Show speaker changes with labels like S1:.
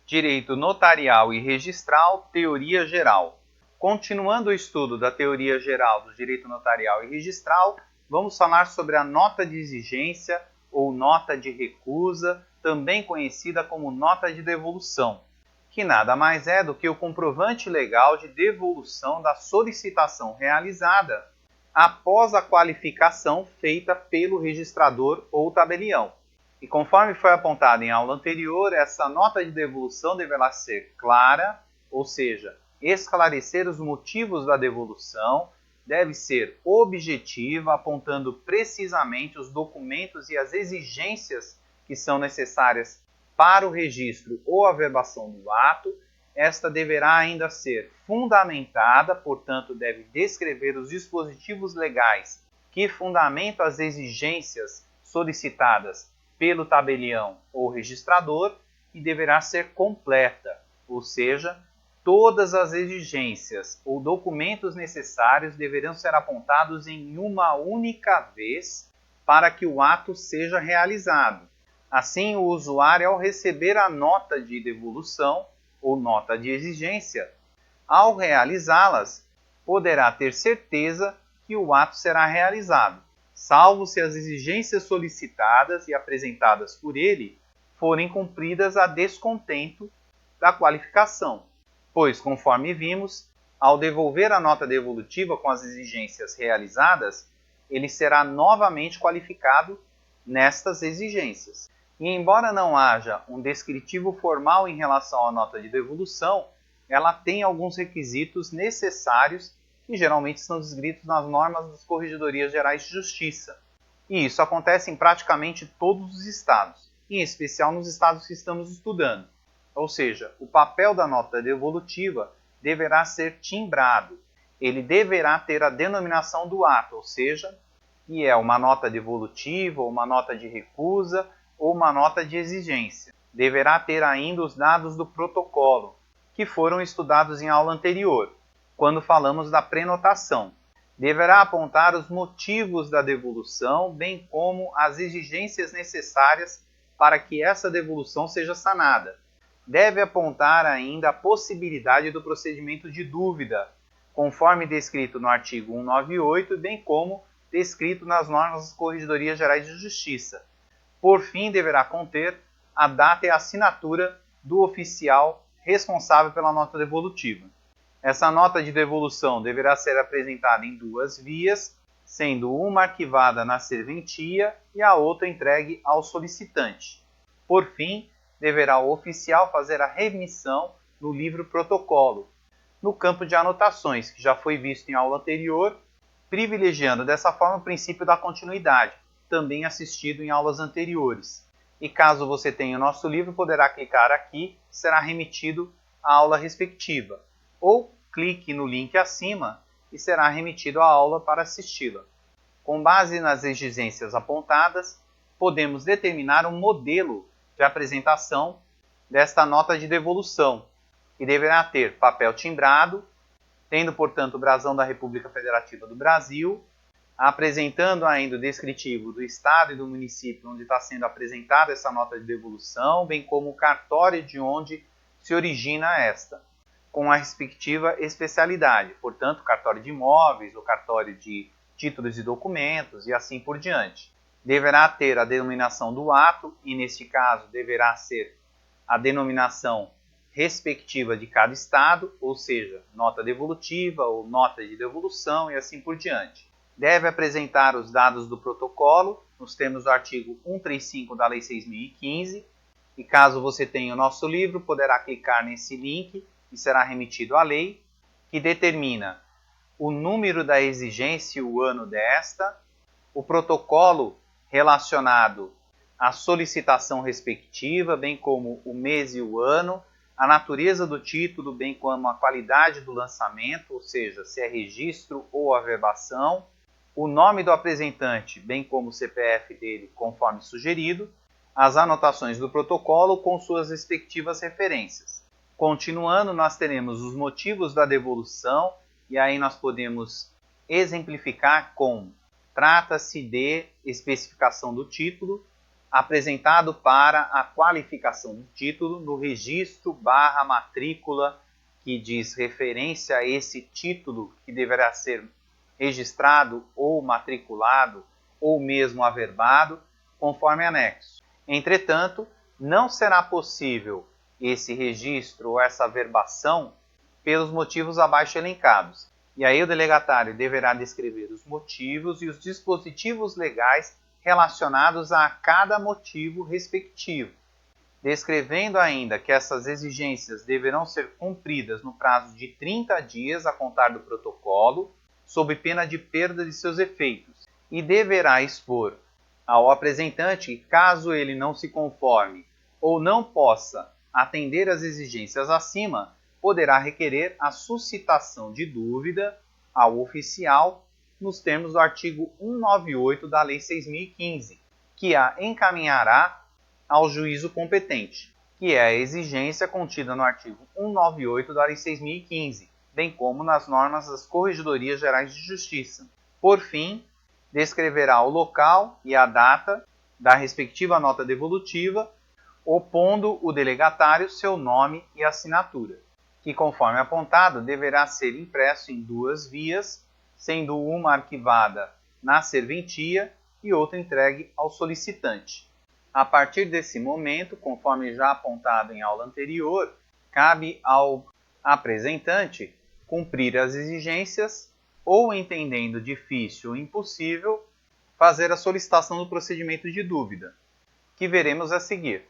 S1: Direito Notarial e Registral, Teoria Geral. Continuando o estudo da teoria geral do direito notarial e registral, vamos falar sobre a nota de exigência ou nota de recusa, também conhecida como nota de devolução, que nada mais é do que o comprovante legal de devolução da solicitação realizada após a qualificação feita pelo registrador ou tabelião. E conforme foi apontado em aula anterior, essa nota de devolução deverá ser clara, ou seja, esclarecer os motivos da devolução, deve ser objetiva, apontando precisamente os documentos e as exigências que são necessárias para o registro ou averbação do ato. Esta deverá ainda ser fundamentada, portanto, deve descrever os dispositivos legais que fundamentam as exigências solicitadas pelo tabelião ou registrador e deverá ser completa, ou seja, todas as exigências ou documentos necessários deverão ser apontados em uma única vez para que o ato seja realizado. Assim, o usuário, ao receber a nota de devolução ou nota de exigência, ao realizá-las, poderá ter certeza que o ato será realizado, salvo se as exigências solicitadas e apresentadas por ele forem cumpridas a descontento da qualificação, pois, conforme vimos, ao devolver a nota devolutiva com as exigências realizadas, ele será novamente qualificado nestas exigências. E embora não haja um descritivo formal em relação à nota de devolução, ela tem alguns requisitos necessários que geralmente são descritos nas normas das Corregedorias Gerais de Justiça. E isso acontece em praticamente todos os estados, em especial nos estados que estamos estudando. Ou seja, o papel da nota devolutiva deverá ser timbrado. Ele deverá ter a denominação do ato, ou seja, que é uma nota devolutiva, ou uma nota de recusa, ou uma nota de exigência. Deverá ter ainda os dados do protocolo, que foram estudados em aula anterior, quando falamos da prenotação. Deverá apontar os motivos da devolução, bem como as exigências necessárias para que essa devolução seja sanada. Deve apontar ainda a possibilidade do procedimento de dúvida, conforme descrito no artigo 198, bem como descrito nas normas das Corregedorias Gerais de Justiça. Por fim, deverá conter a data e a assinatura do oficial responsável pela nota devolutiva. Essa nota de devolução deverá ser apresentada em duas vias, sendo uma arquivada na serventia e a outra entregue ao solicitante. Por fim, deverá o oficial fazer a remissão no livro protocolo, no campo de anotações, que já foi visto em aula anterior, privilegiando dessa forma o princípio da continuidade, também assistido em aulas anteriores. E caso você tenha o nosso livro, poderá clicar aqui, será remetido à aula respectiva. Ou clique no link acima e será remetido à aula para assisti-la. Com base nas exigências apontadas, podemos determinar um modelo de apresentação desta nota de devolução, que deverá ter papel timbrado, tendo, portanto, o brasão da República Federativa do Brasil, apresentando ainda o descritivo do estado e do município onde está sendo apresentada essa nota de devolução, bem como o cartório de onde se origina esta, com a respectiva especialidade, portanto, cartório de imóveis, ou cartório de títulos e documentos, e assim por diante. Deverá ter a denominação do ato, e neste caso deverá ser a denominação respectiva de cada estado, ou seja, nota devolutiva ou nota de devolução e assim por diante. Deve apresentar os dados do protocolo, nos termos do artigo 135 da Lei 6.015, e caso você tenha o nosso livro, poderá clicar nesse link e será remetido à lei, que determina o número da exigência e o ano desta, o protocolo relacionado à solicitação respectiva, bem como o mês e o ano, a natureza do título, bem como a qualidade do lançamento, ou seja, se é registro ou averbação, o nome do apresentante, bem como o CPF dele, conforme sugerido, as anotações do protocolo com suas respectivas referências. Continuando, nós teremos os motivos da devolução, e aí nós podemos exemplificar com trata-se de especificação do título, apresentado para a qualificação do título no registro/matrícula que diz referência a esse título que deverá ser registrado ou matriculado ou mesmo averbado, conforme anexo. Entretanto, não será possível esse registro ou essa averbação pelos motivos abaixo elencados. E aí o delegatário deverá descrever os motivos e os dispositivos legais relacionados a cada motivo respectivo, descrevendo ainda que essas exigências deverão ser cumpridas no prazo de 30 dias a contar do protocolo, sob pena de perda de seus efeitos, e deverá expor ao apresentante que, caso ele não se conforme ou não possa atender às exigências acima, poderá requerer a suscitação de dúvida ao oficial nos termos do artigo 198 da Lei 6.015, que a encaminhará ao juízo competente, que é a exigência contida no artigo 198 da Lei 6.015, bem como nas normas das Corregedorias Gerais de Justiça. Por fim, descreverá o local e a data da respectiva nota devolutiva, opondo o delegatário seu nome e assinatura, que, conforme apontado, deverá ser impresso em 2 vias, sendo uma arquivada na serventia e outra entregue ao solicitante. A partir desse momento, conforme já apontado em aula anterior, cabe ao apresentante cumprir as exigências ou, entendendo difícil ou impossível, fazer a solicitação do procedimento de dúvida, que veremos a seguir.